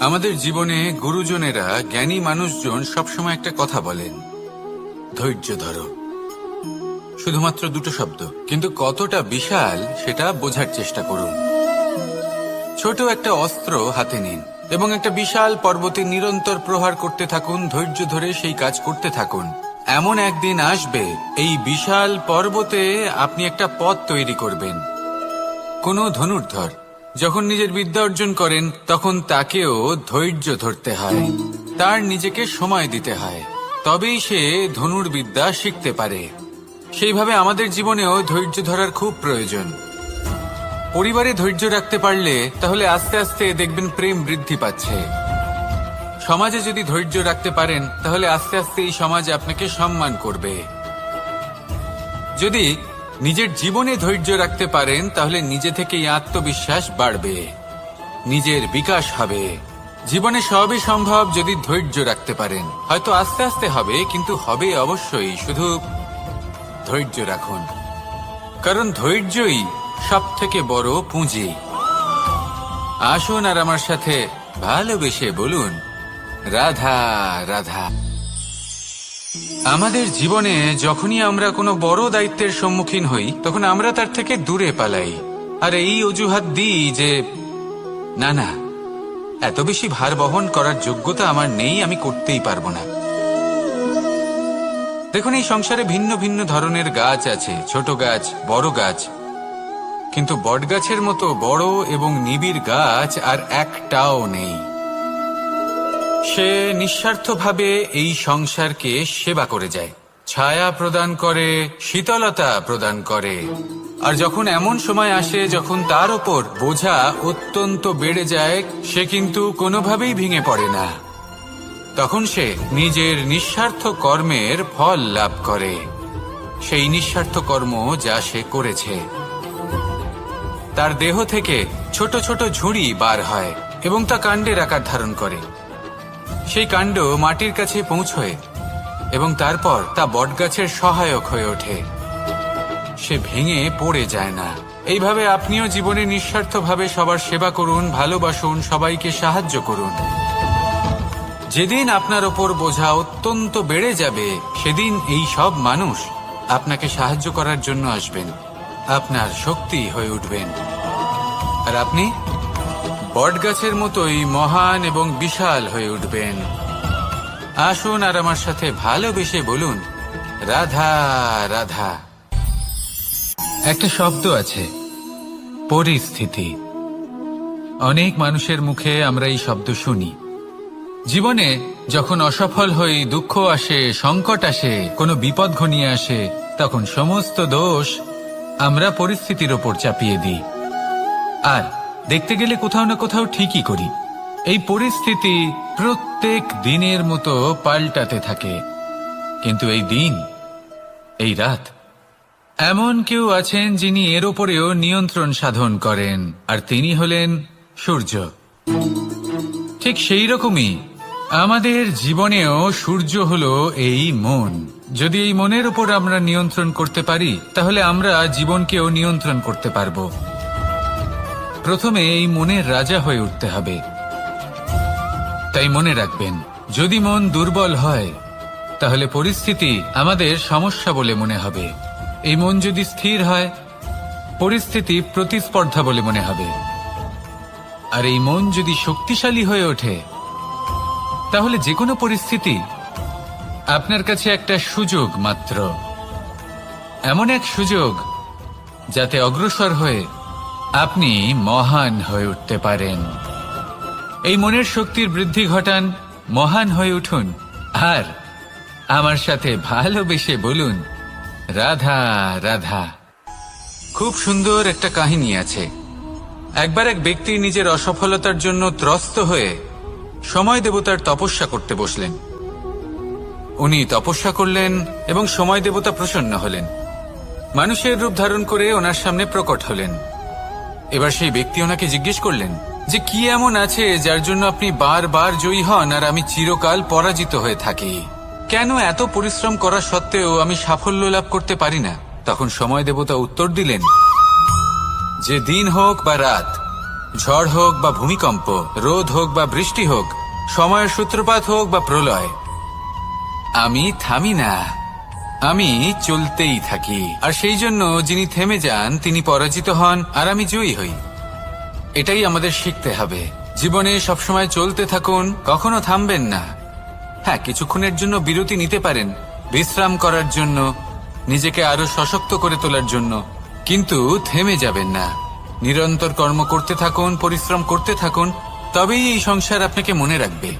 আমাদের জীবনে গুরুজনেরা, জ্ঞানী মানুষজন সবসময় একটা কথা বলেন, ধৈর্য ধরো। শুধুমাত্র দুটো শব্দ, কিন্তু কতটা বিশাল সেটা বোঝার চেষ্টা করুন। ছোট একটা অস্ত্র হাতে নিন এবং একটা বিশাল পর্বতে নিরন্তর প্রহার করতে থাকুন। ধৈর্য ধরে সেই কাজ করতে থাকুন। এমন একদিন আসবে, এই বিশাল পর্বতে আপনি একটা পথ তৈরি করবেন। কোনো ধনুর্ধর যখন নিজের বিদ্যা অর্জন করেন, তখন তাকেও ধৈর্য ধরতে হয়, তার নিজেকে সময় দিতে হয়, তবেই সে ধনুর্বিদ্যা শিখতে পারে। সেইভাবে আমাদের জীবনেও ধৈর্য ধরার খুব প্রয়োজন। পরিবারে ধৈর্য রাখতে পারলে তাহলে আস্তে আস্তে দেখবেন প্রেম বৃদ্ধি পাচ্ছে। সমাজে যদি ধৈর্য রাখতে পারেন তাহলে আস্তে আস্তে এই সমাজ আপনাকে সম্মান করবে। যদি নিজের জীবনে ধৈর্য রাখতে পারেন তাহলে নিজে থেকেই আত্মবিশ্বাস বাড়বে, নিজের বিকাশ হবে। জীবনে সবই সম্ভব যদি ধৈর্য রাখতে পারেন। হয়তো আস্তে আস্তে হবে, কিন্তু হবে অবশ্যই। শুধু ধৈর্য রাখুন, কারণ ধৈর্যই সব থেকে বড় পুঁজি। আসুন আর আমার সাথে ভালোবেসে বলুন, রাধা রাধা। আমাদের জীবনে যখনই আমরা কোনো বড় দায়িত্বের সম্মুখীন হই, তখন আমরা তার থেকে দূরে পালাই আর এই অজুহাত দিই যে না না, এত বেশি ভার বহন করার যোগ্যতা আমার নেই, আমি করতেই পারবো না। দেখুন, এই সংসারে ভিন্ন ভিন্ন ধরনের গাছ আছে, ছোট গাছ, বড় গাছ, কিন্তু বটগাছের মতো বড় এবং নিবিড় গাছ আর একটাও নেই। সে নিঃস্বার্থভাবে এই সংসারকে সেবা করে যায়, ছায়া প্রদান করে, শীতলতা প্রদান করে। আর যখন এমন সময় আসে যখন তার ওপর বোঝা অত্যন্ত বেড়ে যায়, সে কিন্তু কোনোভাবেই ভেঙে পড়ে না। তখন সে নিজের নিঃস্বার্থ কর্মের ফল লাভ করে, সেই নিঃস্বার্থ কর্ম যা সে করেছে। তার দেহ থেকে ছোট ছোট ঝুড়ি বার হয় এবং তা কাণ্ডের আকার ধারণ করে। সেই কাণ্ড মাটির কাছে পৌঁছয় এবং তারপর তা বটগাছের সহায়ক হয়ে ওঠে। সে ভেঙে পড়ে যায় না। এইভাবে আপনিও জীবনে নিঃস্বার্থভাবে সবার সেবা করুন, ভালোবাসুন, সবাইকে সাহায্য করুন। যেদিন আপনার ওপর বোঝা অত্যন্ত বেড়ে যাবে, সেদিন এই সব মানুষ আপনাকে সাহায্য করার জন্য আসবেন, আপনার শক্তি হয়ে উঠবেন, আর আপনি বটগাছের মতোই মহান এবং বিশাল হয়ে উঠবেন। আসুন আর আমার সাথে ভালোবেসে বলুন, রাধা রাধা। একটা শব্দ আছে, পরিস্থিতি। অনেক মানুষের মুখে আমরা এই শব্দ শুনি। জীবনে যখন অসফল হই, দুঃখ আসে, সংকট আসে, কোনো বিপদ ঘনিয়ে আসে, তখন সমস্ত দোষ আমরা পরিস্থিতির ওপর চাপিয়ে দিই। আর দেখতে গেলে কোথাও না কোথাও ঠিকই করি। এই পরিস্থিতি প্রত্যেক দিনের মতো পাল্টাতে থাকে, কিন্তু এই দিন, এই রাত, এমন কেউ আছেন যিনি এর ওপরেও নিয়ন্ত্রণ সাধন করেন, আর তিনি হলেন সূর্য। ঠিক সেই রকমই আমাদের জীবনেও সূর্য হলো এই মন। যদি এই মনের উপর আমরা নিয়ন্ত্রণ করতে পারি, তাহলে আমরা জীবনকেও নিয়ন্ত্রণ করতে পারবো। প্রথমে এই মনের রাজা হয়ে উঠতে হবে। তাই মনে রাখবেন, যদি মন দুর্বল হয় তাহলে পরিস্থিতি আমাদের সমস্যা বলে মনে হবে। এই মন যদি স্থির হয়, পরিস্থিতি প্রতিস্পর্ধা বলে মনে হবে। আর এই মন যদি শক্তিশালী হয়ে ওঠে, তাহলে যে কোনো পরিস্থিতি আপনার কাছে একটা সুযোগ মাত্র, এমন এক সুযোগ যাতে অগ্রসর হয়ে আপনি মহান হয়ে উঠতে পারেন। এই মনের শক্তির বৃদ্ধি ঘটান, মহান হয়ে উঠুন, আর আমার সাথে ভালোবেসে বলুন, রাধা রাধা। খুব সুন্দর একটা কাহিনী আছে। একবার এক ব্যক্তি নিজের অসফলতার জন্য ত্রস্ত হয়ে সময় দেবতার তপস্যা করতে বসলেন। উনি তপস্যা করলেন এবং সময় দেবতা প্রসন্ন হলেন, মানুষের রূপ ধারণ করে ওনার সামনে প্রকট হলেন। এবার সেই ব্যক্তি ওনাকে জিজ্ঞেস করলেন যে কি এমন আছে যার জন্য আপনি বারবার জয়ী হন আর আমি চিরকাল পরাজিত হয়ে থাকি? কেন এত পরিশ্রম করা সত্ত্বেও আমি সাফল্য লাভ করতে পারি না? তখন সময় দেবতা উত্তর দিলেন যে দিন হোক বা রাত, ঝড় হোক বা ভূমিকম্প, রোদ হোক বা বৃষ্টি হোক, সময়ের সূত্রপাত হোক বা প্রলয়, আমি থামি না, আমি চলতেই থাকি। আর সেই জন্য যিনি থেমে যান তিনি পরাজিত হন, আর আমি জয়ী হই। এটাই আমাদের শিখতে হবে। জীবনে সবসময় চলতে থাকুন, কখনো থামবেন না। হ্যাঁ, কিছুক্ষণের জন্য বিরতি নিতে পারেন, বিশ্রাম করার জন্য, নিজেকে আরো সশক্ত করে তোলার জন্য, কিন্তু থেমে যাবেন না। নিরন্তর কর্ম করতে থাকুন, পরিশ্রম করতে থাকুন, তবেই এই সংসার আপনাকে মনে রাখবে।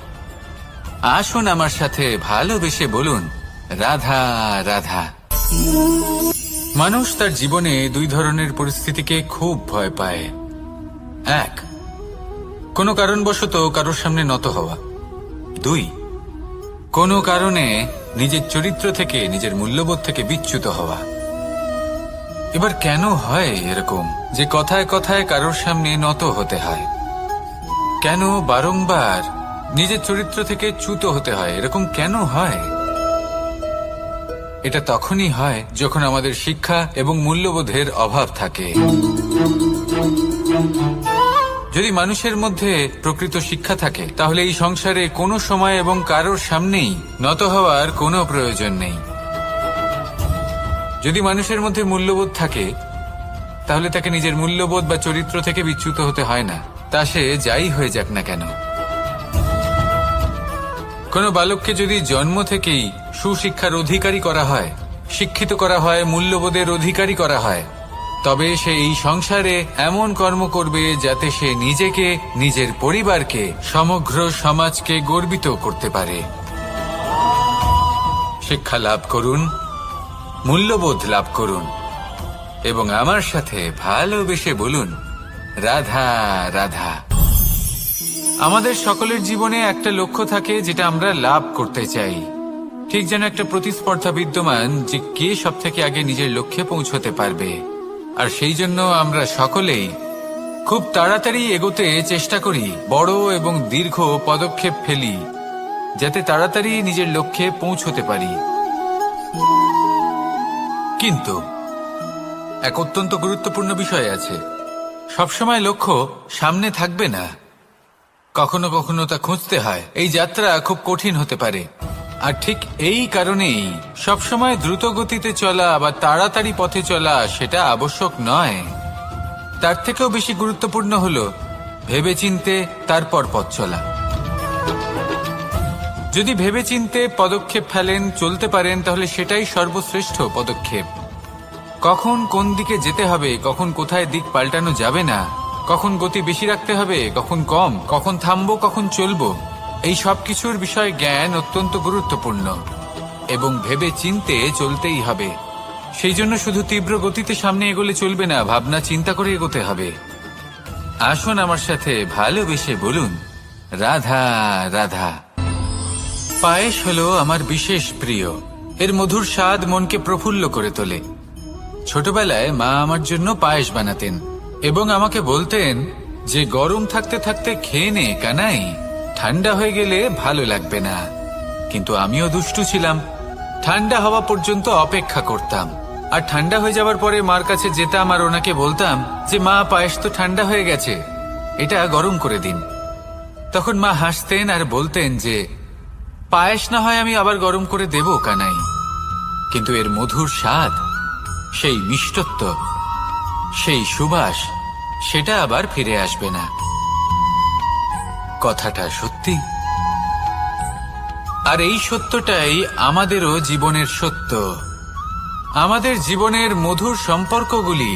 আসুন আমার সাথে ভালোবেসে বলুন, রাধা রাধা। মানুষ তার জীবনে দুই ধরনের পরিস্থিতিকে খুব ভয় পায়। এক, কোনো কারণবশত কারোর সামনে নত হওয়া। দুই, কোনো কারণে নিজের চরিত্র থেকে, নিজের মূল্যবোধ থেকে বিচ্যুত হওয়া। এবার কেন হয় এরকম যে কথায় কথায় কারোর সামনে নত হতে হয়? কেন বারংবার নিজের চরিত্র থেকে চ্যুত হতে হয়? এরকম কেন হয়? এটা তখনই হয় যখন আমাদের শিক্ষা এবং মূল্যবোধের অভাব থাকে। যদি মানুষের মধ্যে প্রকৃত শিক্ষা থাকে, তাহলে এই সংসারে কোনো সময় এবং কারোর সামনেই নত হওয়ার কোনো প্রয়োজন নেই। যদি মানুষের মধ্যে মূল্যবোধ থাকে, তাহলে তাকে নিজের মূল্যবোধ বা চরিত্র থেকে বিচ্যুত হতে হয় না, তা সে যাই হয়ে যাক না কেন। কোনো বালককে যদি জন্ম থেকেই সুশিক্ষার অধিকারী করা হয়, শিক্ষিত করা হয়, মূল্যবোধের অধিকারী করা হয়, তবে সে এই সংসারে এমন কর্ম করবে যাতে সে নিজেকে, নিজের পরিবারকে, সমগ্র সমাজকে গর্বিত করতে পারে। শিক্ষা লাভ করুন, মূল্যবোধ লাভ করুন, এবং আমার সাথে ভালোবেসে বলুন, রাধা রাধা। আমাদের সকলের জীবনে একটা লক্ষ্য থাকে যেটা আমরা লাভ করতে চাই। ঠিক যেন একটা প্রতিস্পর্ধা বিদ্যমান যে কে সব থেকে আগে নিজের লক্ষ্যে পৌঁছতে পারবে। আর সেই জন্য আমরা সকলেই খুব তাড়াতাড়ি এগোতে চেষ্টা করি, বড় এবং দীর্ঘ পদক্ষেপ ফেলি, যাতে তাড়াতাড়ি নিজের লক্ষ্যে পৌঁছতে পারি। কিন্তু এক অত্যন্ত গুরুত্বপূর্ণ বিষয় আছে, সবসময় লক্ষ্য সামনে থাকবে না, কখনো কখনো তা খুঁজতে হয়। এই যাত্রা খুব কঠিন হতে পারে, আর ঠিক এই কারণেই সবসময় দ্রুত গতিতে চলা বা তাড়াতাড়ি পথে চলা সেটা আবশ্যক নয়। তার থেকেও বেশি গুরুত্বপূর্ণ হলো ভেবেচিন্তে তারপর পথ চলা। যদি ভেবেচিন্তে পদক্ষেপ ফেলেন, চলতে পারেন, তাহলে সেটাই সর্বশ্রেষ্ঠ পদক্ষেপ। কখন কোন দিকে যেতে হবে, কখন কোথায় দিক পাল্টানো যাবে না, কখন গতি বেশি রাখতে হবে, কখন কম, কখন থামবো, কখন চলবো, এই সব কিছুর বিষয়ে জ্ঞান অত্যন্ত গুরুত্বপূর্ণ, এবং ভেবে চিন্তে চলতেই হবে। সেই জন্য শুধু তীব্র গতিতে সামনে এগোলে চলবে না, ভাবনা চিন্তা করে এগোতে হবে। আসুন আমার সাথে ভালোবেসে বলুন, রাধা রাধা। পায়েস হলো আমার বিশেষ প্রিয়। এর মধুর স্বাদ মনকে প্রফুল্ল করে তোলে। ছোটবেলায় মা আমার জন্য পায়েস বানাতেন এবং আমাকে বলতেন যে গরম থাকতে থাকতে খেয়ে নে কানাই, ঠান্ডা হয়ে গেলে ভালো লাগবে না। কিন্তু আমিও দুষ্টু ছিলাম, ঠান্ডা হওয়া পর্যন্ত অপেক্ষা করতাম, আর ঠান্ডা হয়ে যাওয়ার পরে মার কাছে যেতাম আর ওনাকে বলতাম যে মা, পায়েস তো ঠান্ডা হয়ে গেছে, এটা গরম করে দিন। তখন মা হাসতেন আর বলতেন যে পায়েস না হয় আমি আবার গরম করে দেব কানাই, কিন্তু এর মধুর স্বাদ, সেই মিষ্টত্ব, সেই সুবাস, সেটা আবার ফিরে আসবে না। কথাটা সত্যি, আর এই সত্যটাই আমাদেরও জীবনের সত্য। আমাদের জীবনের মধুর সম্পর্কগুলি,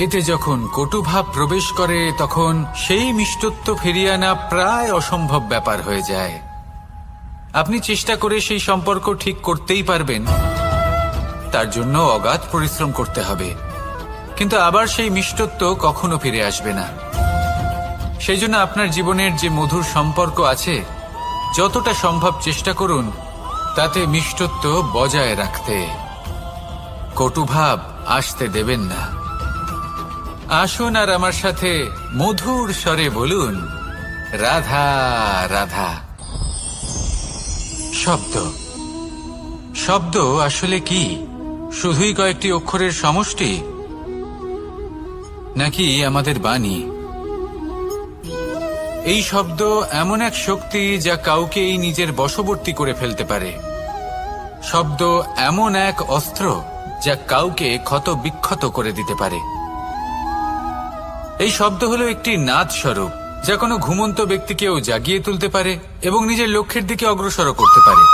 এতে যখন কটুভাব প্রবেশ করে তখন সেই মিষ্টত্ব ফিরিয়ে আনা প্রায় অসম্ভব ব্যাপার হয়ে যায়। আপনি চেষ্টা করে সেই সম্পর্ক ঠিক করতেই পারবেন, তার জন্য অগাধ পরিশ্রম করতে হবে, কিন্তু আবার সেই মিষ্টত্ব কখনো ফিরে আসবে না। সেই জন্য আপনার জীবনের যে মধুর সম্পর্ক আছে, যতটা সম্ভব চেষ্টা করুন তাতে মিষ্টত্ব বজায় রাখতে। কটুভাব আসতে দেবেন না। আসুন আর আমার সাথে মধুর স্বরে বলুন, রাধা রাধা। শব্দ, শব্দ আসলে কি? শুধুই কয়েকটি অক্ষরের সমষ্টি, নাকি আমাদের বাণী, এই শব্দ এমন এক শক্তি যা কাউকে এই নিজের বশবর্তী করে ফেলতে পারে। শব্দ এমন এক অস্ত্র যা কাউকে ক্ষত বিক্ষত করে দিতে পারে। এই শব্দ হলো একটি নাদ স্বরূপ যা কোনো ঘুমন্ত ব্যক্তিকেও জাগিয়ে তুলতে পারে এবং নিজের লক্ষ্যের দিকে অগ্রসর করতে পারে।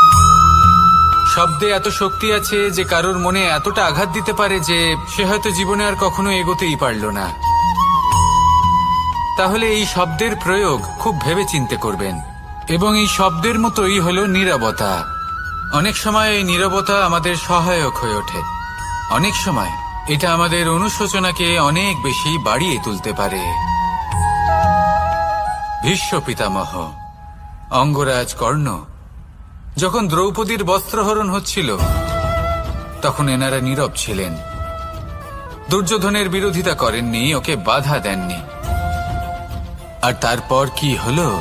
শব্দে এত শক্তি আছে যে কারোর মনে এতটা আঘাত দিতে পারে যে সে হয়তো জীবনে আর কখনো এগোতেই পারল না। তাহলে এই শব্দের প্রয়োগ খুব ভেবে চিন্তে করবেন। এবং এই শব্দের মতোই হলো নীরবতা। অনেক সময় এই নীরবতা আমাদের সহায়ক হয়ে ওঠে। অনেক সময় এটা আমাদের অনুশোচনাকে অনেক বেশি বাড়িয়ে তুলতে পারে। ভীষ্ম পিতামহ, অঙ্গরাজ কর্ণ, যখন দ্রৌপদীর বস্ত্রহরণ হচ্ছিল তখন এনারা নীরব ছিলেন। দুর্যোধনের বিরোধিতা করেননি, ওকে বাধা দেননি। আর তারপর কি হলো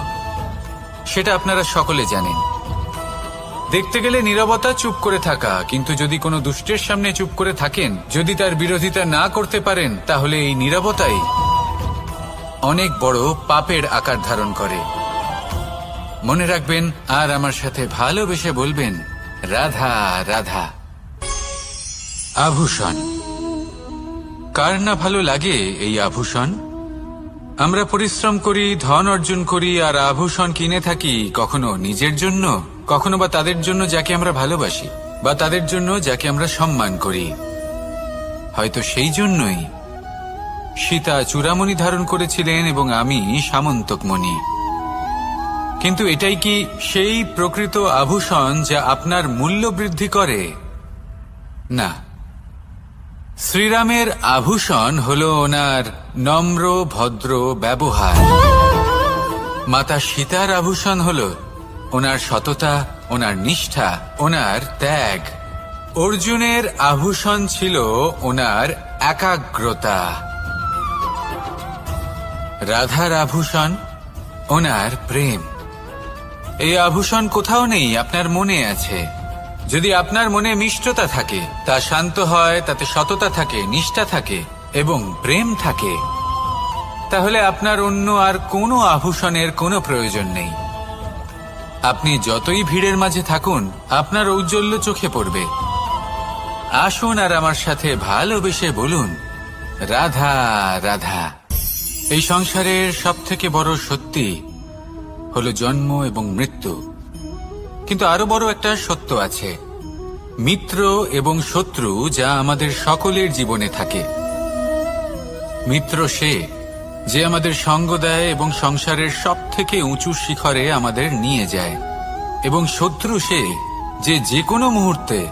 সেটা আপনারা সকলে জানেন। দেখতে গেলে নীরবতা চুপ করে থাকা, কিন্তু যদি কোনো দুষ্টের সামনে চুপ করে থাকেন, যদি তার বিরোধিতা না করতে পারেন, তাহলে এই নীরবতাই অনেক বড় পাপের আকার ধারণ করে। মনে রাখবেন আর আমার সাথে ভালোবেসে বলবেন, রাধা রাধা। আভূষণ। কার না ভালো লাগে এই আভূষণ? আমরা পরিশ্রম করি, ধন অর্জন করি আর আভূষণ কিনে থাকি, কখনো নিজের জন্য, কখনো বা তাদের জন্য যাকে আমরা ভালোবাসি, বা তাদের জন্য যাকে আমরা সম্মান করি। হয়তো সেই জন্যই সীতা চূড়ামণি ধারণ করেছিলেন এবং আমি সামন্তকমণি। কিন্তু এটাই কি সেই প্রকৃত আভূষণ যা আপনার মূল্য বৃদ্ধি করে? না। শ্রীরামের আভূষণ হল ওনার নম্র ভদ্র ব্যবহার। মাতা সীতার আভূষণ হল ওনার সততা, ওনার নিষ্ঠা, ওনার ত্যাগ। অর্জুনের আভূষণ ছিল ওনার একাগ্রতা। রাধার আভূষণ ওনার প্রেম। এই আভূষণ কোথাও নেই, আপনার মনে আছে। যদি আপনার মনে মিষ্টতা থাকে, তা শান্ত হয়, তাতে সততা থাকে, নিষ্ঠা থাকে এবং প্রেম থাকে, তাহলে আপনার অন্য আর কোনো আভূষণের কোনো প্রয়োজন নেই। আপনি যতই ভিড়ের মাঝে থাকুন, আপনার ঔজ্জ্বল্য চোখে পড়বে। আসুন আর আমার সাথে ভালোবেসে বলুন, রাধা রাধা। এই সংসারের সবথেকে বড় সত্যি হলো জন্ম এবং মৃত্যু। কিন্তু আরো বড় একটা সত্য আছে, মিত্র এবং শত্রু, যা আমাদের সকলের জীবনে থাকে। মিত্র সে যে আমাদের সঙ্গ দেয় এবং সংসারের সবথেকে উঁচু শিখরে আমাদের নিয়ে যায়, এবং শত্রু সে যে যে কোনো মুহূর্তে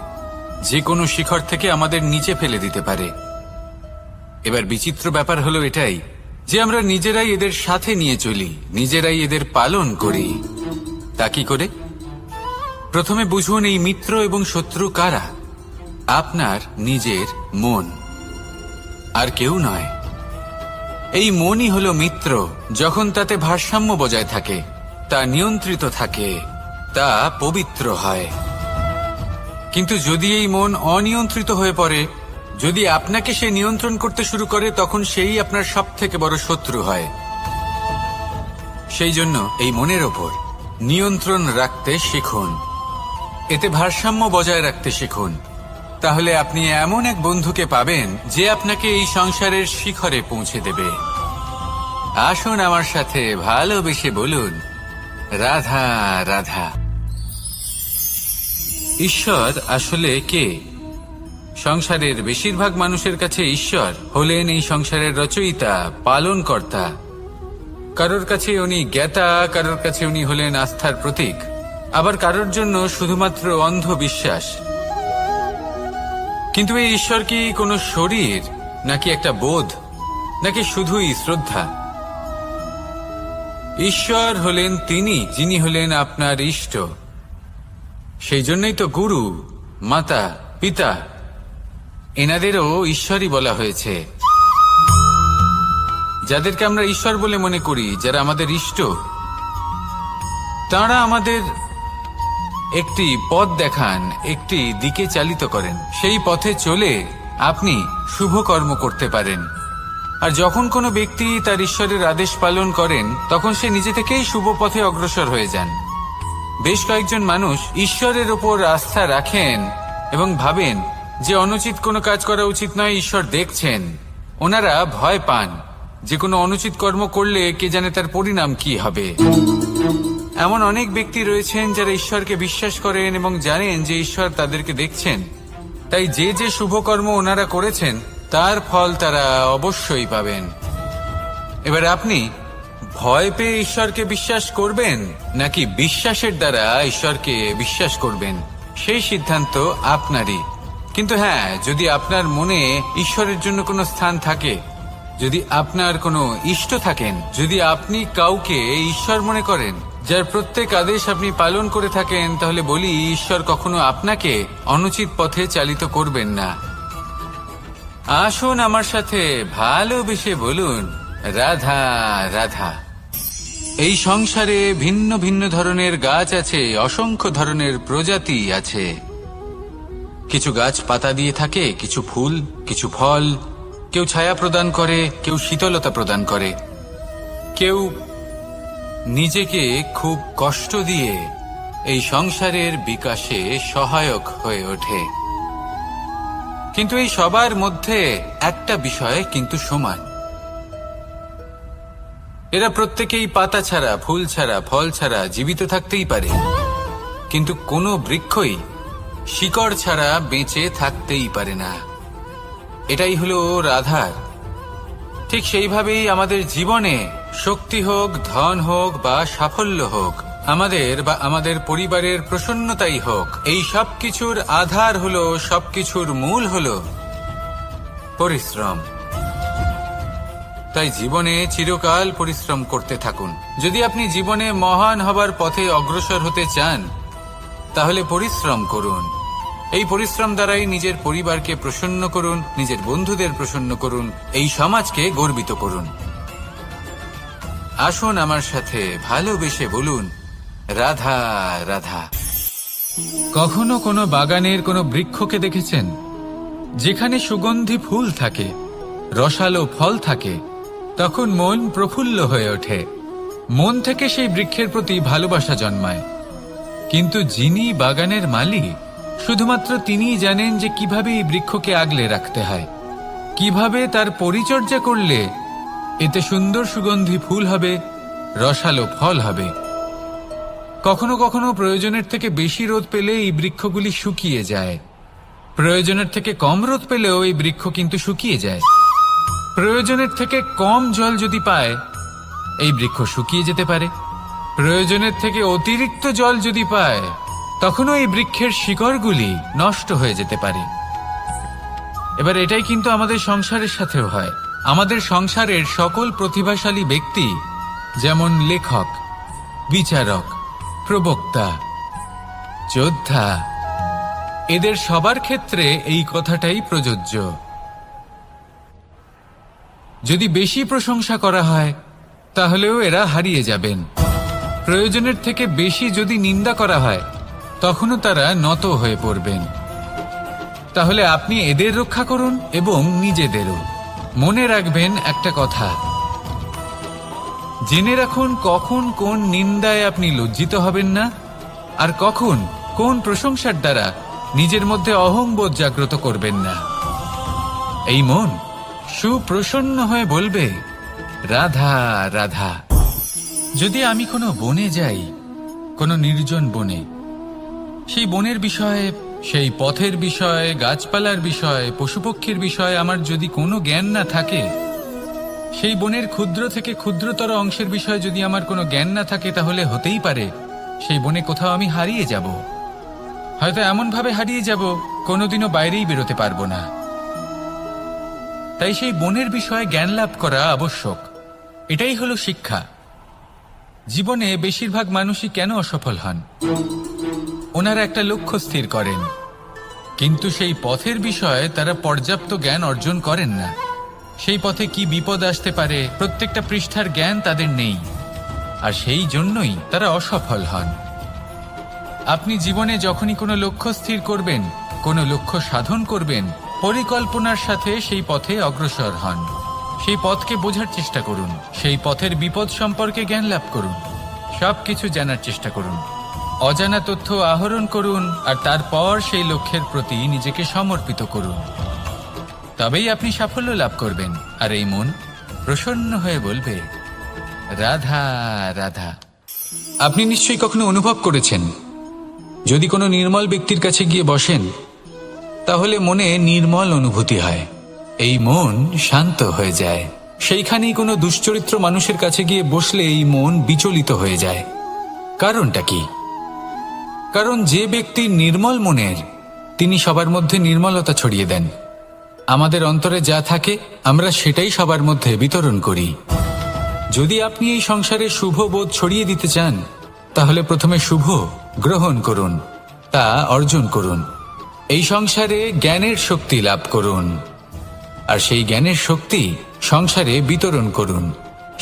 যে কোনো শিখর থেকে আমাদের নিচে ফেলে দিতে পারে। এবার বিচিত্র ব্যাপার হলো এটাই যে আমরা নিজেরাই এদের সাথে নিয়ে চলি, নিজেরাই এদের পালন করি। তা কি করে? প্রথমে বুঝুন এই মিত্র এবং শত্রু কারা। আপনার নিজের মন, আর কেউ নয়। এই মনই হলো মিত্র যখন তাতে ভারসাম্য বজায় থাকে, তা নিয়ন্ত্রিত থাকে, তা পবিত্র হয়। কিন্তু যদি এই মন অনিয়ন্ত্রিত হয়ে পড়ে, যদি আপনাকে সে নিয়ন্ত্রণ করতে শুরু করে, তখন সেই আপনার সবথেকে বড় শত্রু হয়। সেই জন্য এই মনের ওপর নিয়ন্ত্রণ রাখতে শিখুন, এতে ভারসাম্য বজায় রাখতে শিখুন। তাহলে আপনি এমন এক বন্ধুকে পাবেন যে আপনাকে এই সংসারের শিখরে পৌঁছে দেবে। আসুন আমার সাথে ভালোবেসে বলুন, রাধা রাধা। ঈশ্বর আসলে কে? সংসারের বেশিরভাগ মানুষের কাছে ঈশ্বর হলেন এই সংসারের রচয়িতা, পালনকর্তা। কারোর কাছে উনি জ্ঞাতা, কারোর কাছে উনি হলেন আস্থার প্রতীক, আবার কারোর জন্য শুধুমাত্র অন্ধ বিশ্বাস। কিন্তু এই ঈশ্বর কি কোনো শরীর, নাকি একটা বোধ, নাকি শুধুই শ্রদ্ধা? ঈশ্বর হলেন তিনি যিনি হলেন আপনার ইষ্ট। সেই জন্যই তো গুরু, মাতা, পিতা এনাদেরও ঈশ্বরই বলা হয়েছে। যাদেরকে আমরা ঈশ্বর বলে মনে করি, যারা আমাদের ইষ্ট, তাঁরা আমাদের একটি পথ দেখান, একটি দিকে চালিত করেন। সেই পথে চলে আপনি শুভ কর্ম করতে পারেন, আর যখন কোনো ব্যক্তি তার ঈশ্বরের আদেশ পালন করেন তখন সে নিজে থেকেই শুভ পথে অগ্রসর হয়ে যান। বেশ কয়েকজন মানুষ ঈশ্বরের ওপর আস্থা রাখেন এবং ভাবেন যে অনুচিত কোনো কাজ করা উচিত নয়, ঈশ্বর দেখছেন। ওনারা ভয় পান যে কোনো অনুচিত কর্ম করলে কে জানে তার পরিণাম কি হবে। এমন অনেক ব্যক্তি রয়েছেন যারা ঈশ্বরকে বিশ্বাস করেন এবং জানেন যে ঈশ্বর তাদেরকে দেখছেন, তাই যে যে শুভ কর্ম ওনারা করেছেন তার ফল তারা অবশ্যই পাবেন। এবার আপনি ভয় পেয়ে ঈশ্বরকে বিশ্বাস করবেন নাকি বিশ্বাসের দ্বারা ঈশ্বরকে বিশ্বাস করবেন, সেই সিদ্ধান্ত আপনারই। কিন্তু হ্যাঁ, যদি আপনার মনে ঈশ্বরের জন্য কোনো স্থান থাকে, যদি আপনার কোনো ইষ্ট থাকেন, যদি আপনি কাউকে ঈশ্বর মনে করেন যার প্রত্যেক আদেশ আপনি পালন করে থাকেন, তাহলে বলি ঈশ্বর কখনো আপনাকে অনুচিত পথে চালিত করবেন না। আসুন আমার সাথে ভালোবেসে বলুন, রাধা রাধা। এই সংসারে ভিন্ন ভিন্ন ধরনের গাছ আছে, অসংখ্য ধরনের প্রজাতি আছে। কিছু গাছ পাতা দিয়ে থাকে, কিছু ফুল, কিছু ফল। কেউ ছায়া প্রদান করে, কেউ শীতলতা প্রদান করে, কেউ নিজেকে খুব কষ্ট দিয়ে এই সংসারের বিকাশে সহায়ক হয়ে ওঠে। কিন্তু এই সবার মধ্যে একটা বিষয় কিন্তু সমান, এরা প্রত্যেকেই পাতা ছাড়া, ফুল ছাড়া, ফল ছাড়া জীবিত থাকতেই পারে, কিন্তু কোনো বৃক্ষই শিকড় ছাড়া বেঁচে থাকতেই পারে না। এটাই হলো রাধার। ঠিক সেইভাবেই আমাদের জীবনে শক্তি হোক, ধন হোক বা সাফল্য হোক, আমাদের বা আমাদের পরিবারের প্রসন্নতাই হোক, এই সব কিছুর আধার হলো, সবকিছুর মূল হলো পরিশ্রম। তাই জীবনে চিরকাল পরিশ্রম করতে থাকুন। যদি আপনি জীবনে মহান হবার পথে অগ্রসর হতে চান, তাহলে পরিশ্রম করুন। এই পরিশ্রম দ্বারাই নিজের পরিবারকে প্রসন্ন করুন, নিজের বন্ধুদের প্রসন্ন করুন, এই সমাজকে গর্বিত করুন। আসুন আমার সাথে ভালোবেসে বলুন, রাধা রাধা। কখনো কোনো বাগানের কোনো বৃক্ষকে দেখেছেন যেখানে সুগন্ধি ফুল থাকে, রসালো ফল থাকে? তখন মন প্রফুল্ল হয়ে ওঠে, মন থেকে সেই বৃক্ষের প্রতি ভালোবাসা জন্মায়। কিন্তু যিনি বাগানের মালিক, শুধুমাত্র তিনিই জানেন যে কিভাবে এই বৃক্ষকে আগলে রাখতে হয়, কিভাবে তার পরিচর্যা করলে এতে সুন্দর সুগন্ধি ফুল হবে, রসালো ফল হবে। কখনো কখনো প্রয়োজনের থেকে বেশি রোদ পেলে এই বৃক্ষগুলি শুকিয়ে যায়, প্রয়োজনের থেকে কম রোদ পেলেও এই বৃক্ষ কিন্তু শুকিয়ে যায়। প্রয়োজনের থেকে কম জল যদি পায়, এই বৃক্ষ শুকিয়ে যেতে পারে। প্রয়োজনের থেকে অতিরিক্ত জল যদি পায়, তখনও এই বৃক্ষের শিকড়গুলি নষ্ট হয়ে যেতে পারে। এবার এটাই কিন্তু আমাদের সংসারের সাথেও হয়। আমাদের সংসারের সকল প্রতিভাশালী ব্যক্তি, যেমন লেখক, বিচারক, প্রবক্তা, যোদ্ধা, এদের সবার ক্ষেত্রে এই কথাটাই প্রযোজ্য। যদি বেশি প্রশংসা করা হয়, তাহলেও এরা হারিয়ে যাবেন। প্রয়োজনের থেকে বেশি যদি নিন্দা করা হয়, তখনও তারা নত হয়ে পড়বেন। তাহলে আপনি এদের রক্ষা করুন এবং নিজেদেরও। মনে রাখবেন একটা কথা, জেনে রাখুন কখন কোন নিন্দায় আপনি লজ্জিত হবেন না, আর কখন কোন প্রশংসার দ্বারা নিজের মধ্যে অহংবোধ জাগ্রত করবেন না। এই মন সুপ্রসন্ন হয়ে বলবে, রাধা রাধা। যদি আমি কোনো বনে যাই, কোনো নির্জন বনে, সেই বনের বিষয়ে, সেই পথের বিষয়ে, গাছপালার বিষয়ে, পশুপক্ষীর বিষয়ে আমার যদি কোনো জ্ঞান না থাকে, সেই বনের ক্ষুদ্র থেকে ক্ষুদ্রতর অংশের বিষয়ে যদি আমার কোনো জ্ঞান না থাকে, তাহলে হতেই পারে সেই বনে কোথাও আমি হারিয়ে যাব। হয়তো এমনভাবে হারিয়ে যাব, কোনোদিনও বাইরেই বেরোতে পারবো না। তাই সেই বনের বিষয়ে জ্ঞান লাভ করা আবশ্যক। এটাই হলো শিক্ষা। জীবনে বেশিরভাগ মানুষই কেন অসফল হন? ওনারা একটা লক্ষ্য স্থির করেন, কিন্তু সেই পথের বিষয়ে তারা পর্যাপ্ত জ্ঞান অর্জন করেন না। সেই পথে কি বিপদ আসতে পারে প্রত্যেকটা পৃষ্ঠার জ্ঞান তাদের নেই, আর সেই জন্যই তারা অসফল হন। আপনি জীবনে যখনই কোনো লক্ষ্য স্থির করবেন, কোনো লক্ষ্য সাধন করবেন, পরিকল্পনার সাথে সেই পথে অগ্রসর হন। সেই পথকে বোঝার চেষ্টা করুন, সেই পথের বিপদ সম্পর্কে জ্ঞান লাভ করুন, সবকিছু জানার চেষ্টা করুন, অজানা তথ্য আহরণ করুন, আর তারপর সেই লক্ষ্যের প্রতি নিজেকে সমর্পিত করুন। তবেই আপনি সাফল্য লাভ করবেন, আর এই মন প্রসন্ন হয়ে বলবে, রাধা রাধা। আপনি নিশ্চয়ই কখনো অনুভব করেছেন, যদি কোনো নির্মল ব্যক্তির কাছে গিয়ে বসেন তাহলে মনে নির্মল অনুভূতি হয়, এই মন শান্ত হয়ে যায়। সেইখানেই কোনো দুশ্চরিত্র মানুষের কাছে গিয়ে বসলে এই মন বিচলিত হয়ে যায়। কারণটা কি? কারণ যে ব্যক্তি নির্মল মনের, তিনি সবার মধ্যে নির্মলতা ছড়িয়ে দেন। আমাদের অন্তরে যা থাকে আমরা সেটাই সবার মধ্যে বিতরণ করি। যদি আপনি এই সংসারে শুভ বোধ ছড়িয়ে দিতে চান, তাহলে প্রথমে শুভ গ্রহণ করুন, তা অর্জন করুন। এই সংসারে জ্ঞানের শক্তি লাভ করুন, আর সেই জ্ঞানের শক্তি সংসারে বিতরণ করুন।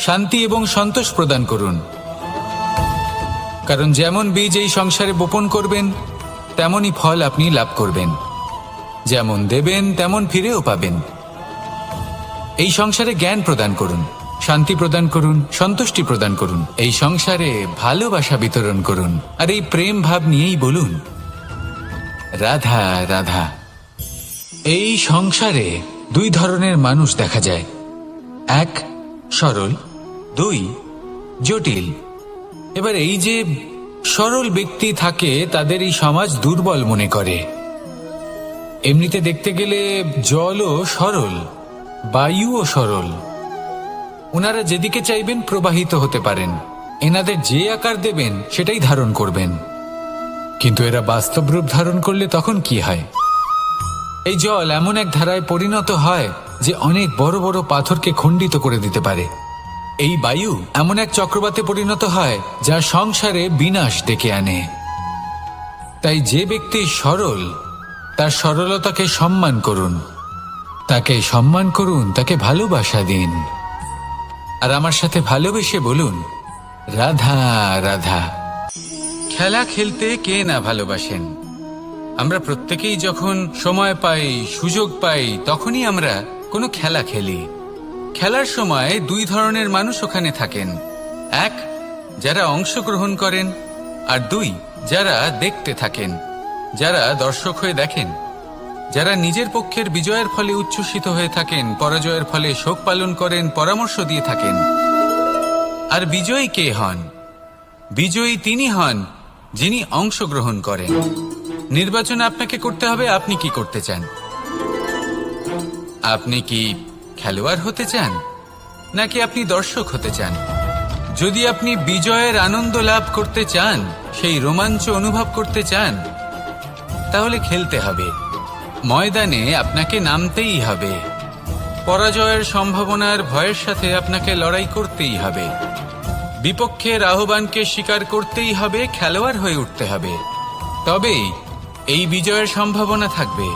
শান্তি এবং সন্তোষ প্রদান করুন, কারণ যেমন বীজ এই সংসারে বপন করবেন তেমনই ফল আপনি লাভ করবেন। যেমন দেবেন তেমন ফিরেও পাবেন। এই সংসারে জ্ঞান প্রদান করুন, শান্তি প্রদান করুন, সন্তুষ্টি প্রদান করুন। এই সংসারে ভালোবাসা বিতরণ করুন, আর এই প্রেম ভাব নিয়েই বলুন, রাধা রাধা। এই সংসারে দুই ধরনের মানুষ দেখা যায়, এক সরল, দুই জটিল। এবার এই যে সরল ব্যক্তি থাকে তাদের এই সমাজ দুর্বল মনে করে। এমনিতে দেখতে গেলে জলও সরল, বায়ুও সরল, ওনারা যেদিকে চাইবেন প্রবাহিত হতে পারেন, এনাদের যে আকার দেবেন সেটাই ধারণ করবেন। কিন্তু এরা বাস্তব রূপ ধারণ করলে তখন কি হয়? এই জল এমন এক ধারায় পরিণত হয় যে অনেক বড় বড় পাথরকে খণ্ডিত করে দিতে পারে। এই বায়ু এমন এক চক্রবাতে পরিণত হয় যা সংসারে বিনাশ ডেকে আনে। তাই যে ব্যক্তি সরল, তার সরলতাকে সম্মান করুন, তাকে সম্মান করুন, তাকে ভালোবাসা দিন, আর আমার সাথে ভালোবেসে বলুন, রাধা রাধা। খেলা খেলতে কে না ভালোবাসেন? আমরা প্রত্যেকেই যখন সময় পাই, সুযোগ পাই, তখনই আমরা কোনো খেলা খেলি। খেলার সময় দুই ধরনের মানুষ ওখানে থাকেন, এক যারা অংশগ্রহণ করেন, আর দুই যারা দেখতে থাকেন, যারা দর্শক হয়ে দেখেন, যারা নিজের পক্ষের বিজয়ের ফলে উচ্ছ্বসিত হয়ে থাকেন, পরাজয়ের ফলে শোক পালন করেন, পরামর্শ দিয়ে থাকেন। আর বিজয়ী কে হন? বিজয়ী তিনি হন যিনি অংশগ্রহণ করেন। নির্বাচন আপনাকে করতে হবে, আপনি কি করতে চান? আপনি কি খেলোয়াড় হতে চান, নাকি আপনি দর্শক হতে চান? যদি আপনি বিজয়ের আনন্দ লাভ করতে চান, সেই রোমাঞ্চ অনুভব করতে চান, তাহলে খেলতে হবে, ময়দানে আপনাকে নামতেই হবে। পরাজয়ের সম্ভাবনার ভয়ের সাথে আপনাকে লড়াই করতেই হবে, বিপক্ষের আহ্বানকে স্বীকার করতেই হবে, খেলোয়াড় হয়ে উঠতে হবে, তবেই এই বিজয়ের সম্ভাবনা থাকবে।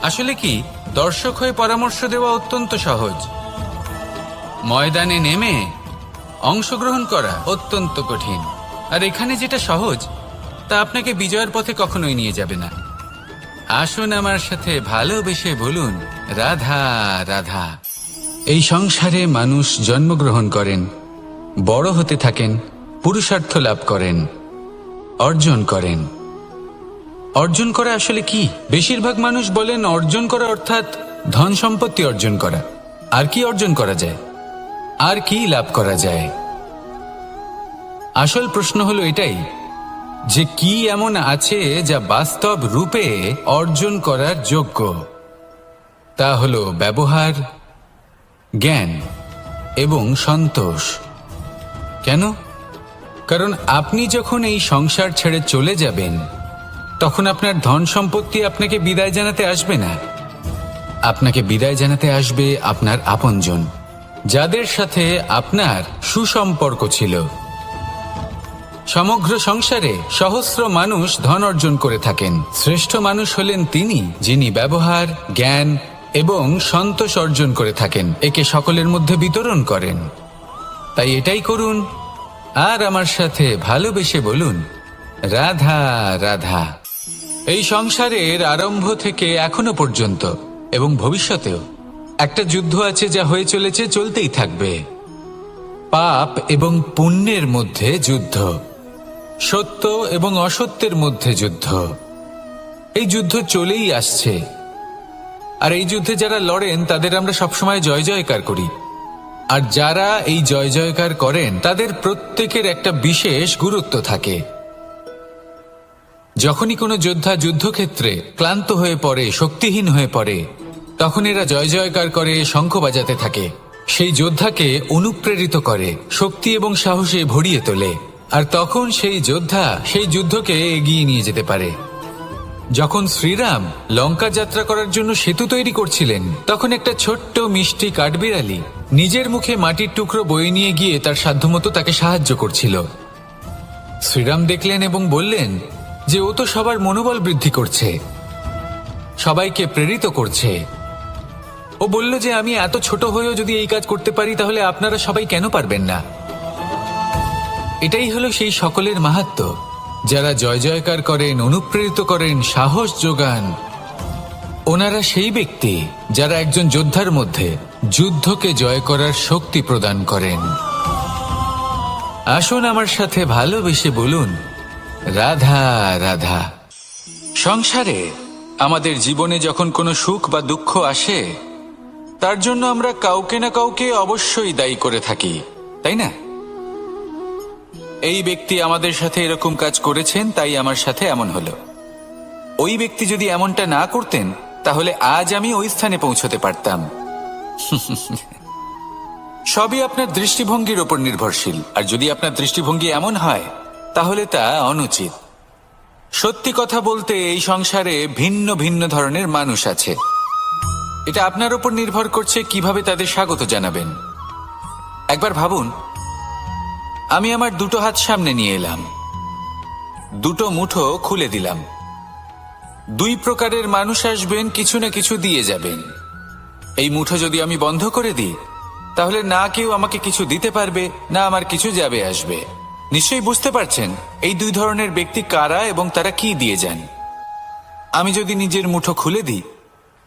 আসলে কি, দর্শক হয়ে পরামর্শ দেওয়া অত্যন্ত সহজ, ময়দানে নেমে অংশগ্রহণ করা অত্যন্ত কঠিন। আর এখানে যেটা সহজ তা আপনাকে বিজয়ের পথে কখনোই নিয়ে যাবে না। আসুন আমার সাথে ভালোবেসে বলুন, রাধা রাধা। এই সংসারে মানুষ জন্মগ্রহণ করেন, বড় হতে থাকেন, পুরুষার্থ লাভ করেন, অর্জন করেন। অর্জন করা আসলে কি? বেশিরভাগ মানুষ বলেন অর্জন করা অর্থাৎ ধন সম্পত্তি অর্জন করা। আর কি অর্জন করা যায়? আর কি লাভ করা যায়? আসল প্রশ্ন হলো এটাই যে কি এমন আছে যা বাস্তব রূপে অর্জন করার যোগ্য। তা হলো ব্যবহার, জ্ঞান এবং সন্তোষ। কেন? কারণ আপনি যখন এই সংসার ছেড়ে চলে যাবেন, তখন আপনার ধন সম্পত্তি আপনাকে বিদায় জানাতে আসবে না। আপনাকে বিদায় জানাতে আসবে আপনার আপনজন, যাদের সাথে আপনার সুসম্পর্ক ছিল। সমগ্র সংসারে সহস্র মানুষ ধন অর্জন করে থাকেন, শ্রেষ্ঠ মানুষ হলেন তিনি যিনি ব্যবহার, জ্ঞান এবং সন্তোষ অর্জন করে থাকেন, একে সকলের মধ্যে বিতরণ করেন। তাই এটাই করুন, আর আমার সাথে ভালোবেসে বলুন, রাধা রাধা। এই সংসারের আরম্ভ থেকে এখনো পর্যন্ত এবং ভবিষ্যতেও একটা যুদ্ধ আছে যা হয়ে চলেছে, চলতেই থাকবে। পাপ এবং পুণ্যের মধ্যে যুদ্ধ, সত্য এবং অসত্যের মধ্যে যুদ্ধ। এই যুদ্ধ চলেই আসছে, আর এই যুদ্ধে যারা লড়েন তাদের আমরা সবসময় জয় জয়কার করি। আর যারা এই জয় জয়কার করেন তাদের প্রত্যেকের একটা বিশেষ গুরুত্ব থাকে। যখনই কোনো যোদ্ধা যুদ্ধক্ষেত্রে ক্লান্ত হয়ে পড়ে, শক্তিহীন হয়ে পড়ে, তখন এরা জয় জয়কার করে, শঙ্খ বাজাতে থাকে। সেই যোদ্ধাকে অনুপ্রেরিত করে, শক্তি এবং সাহসে ভরিয়ে তোলে, আর তখন সেই যোদ্ধা সেই যুদ্ধকে এগিয়ে নিয়ে যেতে পারে। যখন শ্রীরাম লঙ্কা যাত্রা করার জন্য সেতু তৈরি করছিলেন, তখন একটা ছোট্ট মিষ্টি কাঠবিড়ালি নিজের মুখে মাটির টুকরো বয়ে নিয়ে গিয়ে তার সাধ্যমতো তাকে সাহায্য করছিল। শ্রীরাম দেখলেন এবং বললেন যে ও তো সবার মনোবল বৃদ্ধি করছে, সবাইকে প্রেরিত করছে। ও বলল যে আমি এত ছোট হয়েও যদি এই কাজ করতে পারি, তাহলে আপনারা সবাই কেন পারবেন না? এটাই হলো সেই সকলের মাহাত্ম্য, যারা জয় জয়কার করেন, অনুপ্রেরিত করেন, সাহস যোগান। ওনারা সেই ব্যক্তি যারা একজন যোদ্ধার মধ্যে যুদ্ধকে জয় করার শক্তি প্রদান করেন। আসুন আমার সাথে ভালোবেসে বলুন, রাধা রাধা। সংসারে আমাদের জীবনে যখন কোনো সুখ বা দুঃখ আসে, তার জন্য আমরা কাউকে না কাউকে অবশ্যই দায়ী করে থাকি, তাই না? এই ব্যক্তি আমাদের সাথে এরকম কাজ করেছেন, তাই আমার সাথে এমন হলো। ওই ব্যক্তি যদি এমনটা না করতেন, তাহলে আজ আমি ওই স্থানে পৌঁছতে পারতাম। সবই আপনার দৃষ্টিভঙ্গির উপর নির্ভরশীল, আর যদি আপনার দৃষ্টিভঙ্গি এমন হয়, তাহলে তা অনুচিত। সত্যি কথা বলতে, এই সংসারে ভিন্ন ভিন্ন ধরনের মানুষ আছে। এটা আপনার উপর নির্ভর করছে কিভাবে তাদের স্বাগত জানাবেন। একবার ভাবুন, আমি আমার দুটো হাত সামনে নিয়ে এলাম, দুটো মুঠো খুলে দিলাম। দুই প্রকারের মানুষ আসবেন, কিছু না কিছু দিয়ে যাবেন। এই মুঠো যদি আমি বন্ধ করে দিই, তাহলে না কেউ আমাকে কিছু দিতে পারবে, না আমার কিছু যাবে আসবে। নিশ্চয়ই বুঝতে পারছেন এই দুই ধরনের ব্যক্তি কারা এবং তারা কি দিয়ে যান। আমি যদি নিজের মুঠো খুলে দিই,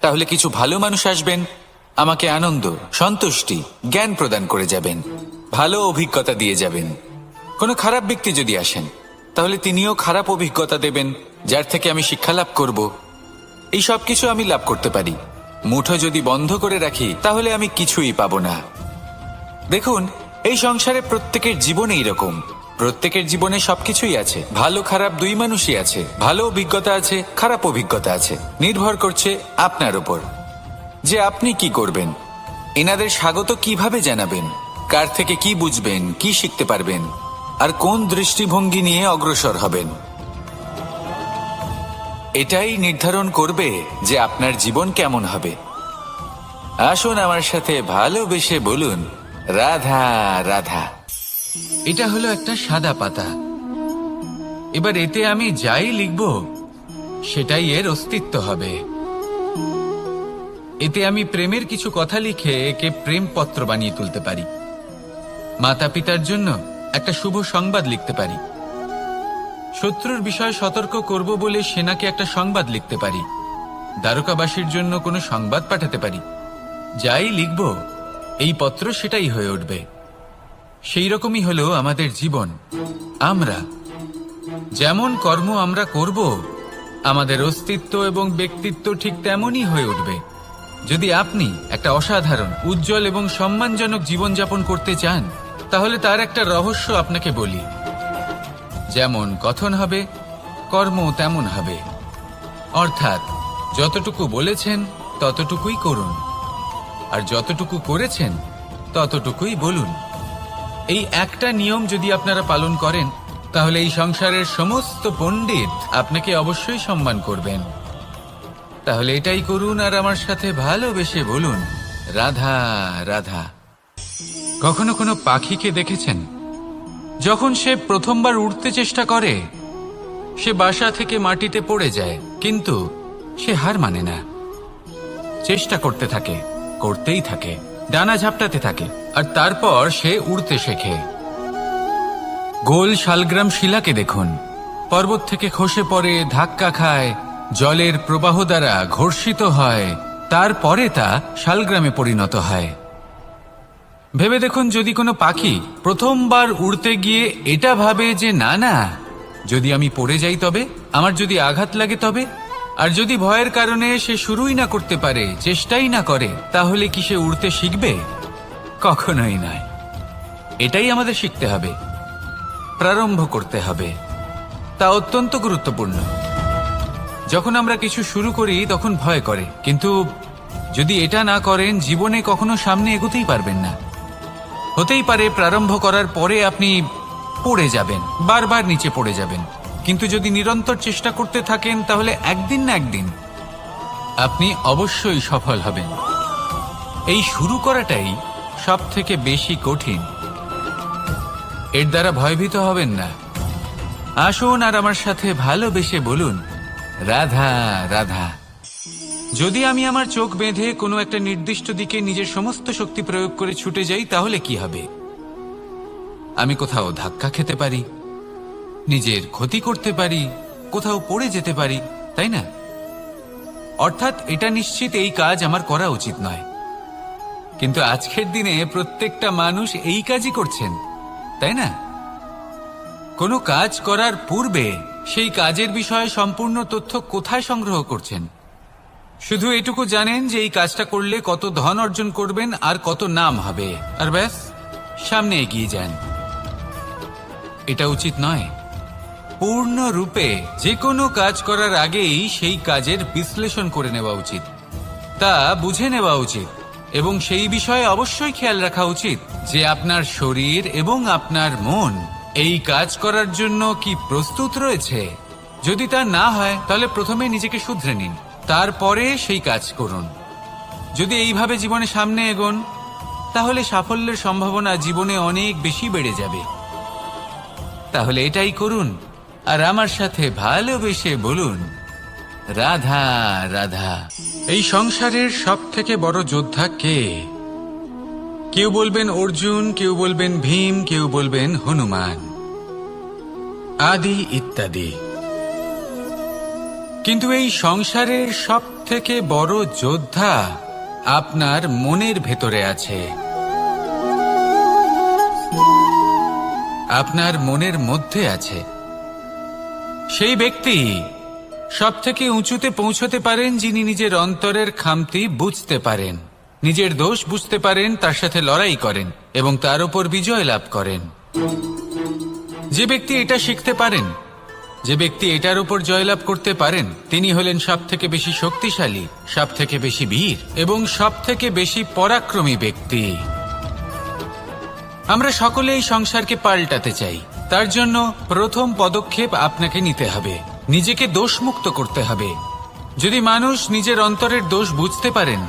তাহলে কিছু ভালো মানুষ আসবেন, আমাকে আনন্দ, সন্তুষ্টি, জ্ঞান প্রদান করে যাবেন, ভালো অভিজ্ঞতা দিয়ে যাবেন। কোনো খারাপ ব্যক্তি যদি আসেন, তাহলে তিনিও খারাপ অভিজ্ঞতা দেবেন, যার থেকে আমি শিক্ষা লাভ করব। এই সব কিছু আমি লাভ করতে পারি। মুঠো যদি বন্ধ করে রাখি, তাহলে আমি কিছুই পাবো না। দেখুন, এই সংসারে প্রত্যেকের জীবনে এইরকম। প্রত্যেকের জীবনে সবকিছুই আছে, ভালো খারাপ দুই মানুষই আছে। ভালো অভিজ্ঞতা আছে, খারাপ অভিজ্ঞতা আছে। নির্ভর করছে আপনার উপর যে আপনি কি করবেন, এনাদের স্বাগত কিভাবে জানাবেন, কার থেকে কি বুঝবেন, কি শিখতে পারবেন, আর কোন দৃষ্টিভঙ্গি নিয়ে অগ্রসর হবেন। এটাই নির্ধারণ করবে যে আপনার জীবন কেমন হবে। আসুন আমার সাথে ভালোবেসে বলুন, রাধা রাধা। এটা হলো একটা সাদা পাতা। এবার এতে আমি যাই লিখব, সেটাই এর অস্তিত্ব হবে। এতে আমি প্রেমের কিছু কথা লিখে একে প্রেম পত্র বানিয়ে তুলতে পারি। মাতা পিতার জন্য একটা শুভ সংবাদ লিখতে পারি। শত্রুর বিষয়ে সতর্ক করব বলে সেনাকে একটা সংবাদ লিখতে পারি। দ্বারকাবাসীর জন্য কোনো সংবাদ পাঠাতে পারি। যাই লিখব, এই পত্র সেটাই হয়ে উঠবে। সেই রকমই হলো আমাদের জীবন। আমরা যেমন কর্ম আমরা করব, আমাদের অস্তিত্ব এবং ব্যক্তিত্ব ঠিক তেমনই হয়ে উঠবে। যদি আপনি একটা অসাধারণ, উজ্জ্বল এবং সম্মানজনক জীবনযাপন করতে চান, তাহলে তার একটা রহস্য আপনাকে বলি। যেমন কথন হবে, কর্ম তেমন হবে। অর্থাৎ যতটুকু বলেছেন ততটুকুই করুন, আর যতটুকু করেছেন ততটুকুই বলুন। এই একটা নিয়ম যদি আপনারা পালন করেন, তাহলে এই সংসারের সমস্ত পণ্ডিত আপনাকে অবশ্যই সম্মান করবেন। তাহলে এটাই করুন, আর আমার সাথে ভালোবেসে বলুন, রাধা রাধা। কখনো কোনো পাখিকে দেখেছেন? যখন সে প্রথমবার উড়তে চেষ্টা করে, সে বাসা থেকে মাটিতে পড়ে যায়, কিন্তু সে হার মানে না। চেষ্টা করতে থাকে, করতেই থাকে, ডানা ঝাপটাতে থাকে, আর তারপর সে উড়তে শেখে। গোল শালগ্রাম শিলাকে দেখুন, পর্বত থেকে খসে পড়ে, ধাক্কা খায়, জলের প্রবাহ দ্বারা ঘর্ষিত হয়, তারপরে তা শালগ্রামে পরিণত হয়। ভেবে দেখুন, যদি কোনো পাখি প্রথমবার উড়তে গিয়ে এটা ভাবে যে না না, যদি আমি পড়ে যাই তবে, আমার যদি আঘাত লাগে তবে, আর যদি ভয়ের কারণে সে শুরুই না করতে পারে, চেষ্টাই না করে, তাহলে কি সে উড়তে শিখবে? কখনোই নয়। এটাই আমাদের শিখতে হবে, প্রারম্ভ করতে হবে। তা অত্যন্ত গুরুত্বপূর্ণ। যখন আমরা কিছু শুরু করি তখন ভয় করে, কিন্তু যদি এটা না করেন জীবনে কখনো সামনে এগোতেই পারবেন না। হতেই পারে প্রারম্ভ করার পরে আপনি পড়ে যাবেন, বারবার নিচে পড়ে যাবেন, কিন্তু যদি নিরন্তর চেষ্টা করতে থাকেন তাহলে একদিন না একদিন আপনি অবশ্যই সফল হবেন। এই শুরু করাটাই সব থেকে বেশি কঠিন। এর দ্বারা ভয়ভীত হবেন না। আসুন আর আমার সাথে ভালোবেসে বলুন, রাধা রাধা। যদি আমি আমার চোখ বেঁধে কোনো একটা নির্দিষ্ট দিকে নিজের সমস্ত শক্তি প্রয়োগ করে ছুটে যাই, তাহলে কি হবে? আমি কোথাও ধাক্কা খেতে পারি, নিজের ক্ষতি করতে পারি, কোথাও পড়ে যেতে পারি, তাই না? অর্থাৎ এটা নিশ্চিত এই কাজ আমার করা উচিত নয়। কিন্তু আজকের দিনে প্রত্যেকটা মানুষ এই কাজই করছেন, তাই না? কোনো কাজ করার পূর্বে সেই কাজের বিষয়ে সম্পূর্ণ তথ্য কোথায় সংগ্রহ করছেন? শুধু এটুকু জানেন যে এই কাজটা করলে কত ধন অর্জন করবেন আর কত নাম হবে, আর ব্যাস সামনে এগিয়ে যান। এটা উচিত নয়। পূর্ণরূপে যে কোনো কাজ করার আগেই সেই কাজের বিশ্লেষণ করে নেওয়া উচিত, তা বুঝে নেওয়া উচিত, এবং সেই বিষয়ে অবশ্যই খেয়াল রাখা উচিত যে আপনার শরীর এবং আপনার মন এই কাজ করার জন্য কি প্রস্তুত রয়েছে। যদি তা না হয় তাহলে প্রথমে নিজেকে শুধরে নিন, তারপরে সেই কাজ করুন। যদি এইভাবে জীবনে সামনে এগোন তাহলে সাফল্যের সম্ভাবনা জীবনে অনেক বেশি বেড়ে যাবে। তাহলে এটাই করুন আর আমার সাথে ভালোবেসে বলুন, রাধা রাধা। এই সংসারের সব থেকে বড় যোদ্ধা কে? কেউ বলবেন অর্জুন, কেউ বলবেন ভীম, কেউ বলবেন হনুমান, আদি ইত্যাদি। কিন্তু এই সংসারের সব থেকে বড় যোদ্ধা আপনার মনের ভেতরে আছে, আপনার মনের মধ্যে আছে। সেই ব্যক্তি সব থেকে উঁচুতে পৌঁছতে পারেন যিনি নিজের অন্তরের খামতি বুঝতে পারেন, নিজের দোষ বুঝতে পারেন, তার সাথে লড়াই করেন এবং তার উপর বিজয় লাভ করেন। যে ব্যক্তি এটা শিখতে পারেন, যে ব্যক্তি এটার উপর জয়লাভ করতে পারেন, তিনি হলেন সব থেকে বেশি শক্তিশালী, সব থেকে বেশি বীর এবং সব থেকে বেশি পরাক্রমী ব্যক্তি। আমরা সকলে এই সংসারকে পাল্টাতে চাই। তার জন্য প্রথম পদক্ষেপ আপনাকে নিতে হবে, নিজেকে দোষমুক্ত করতে হবে। যদি মানুষ নিজের অন্তরের দোষ বুঝতে পারেন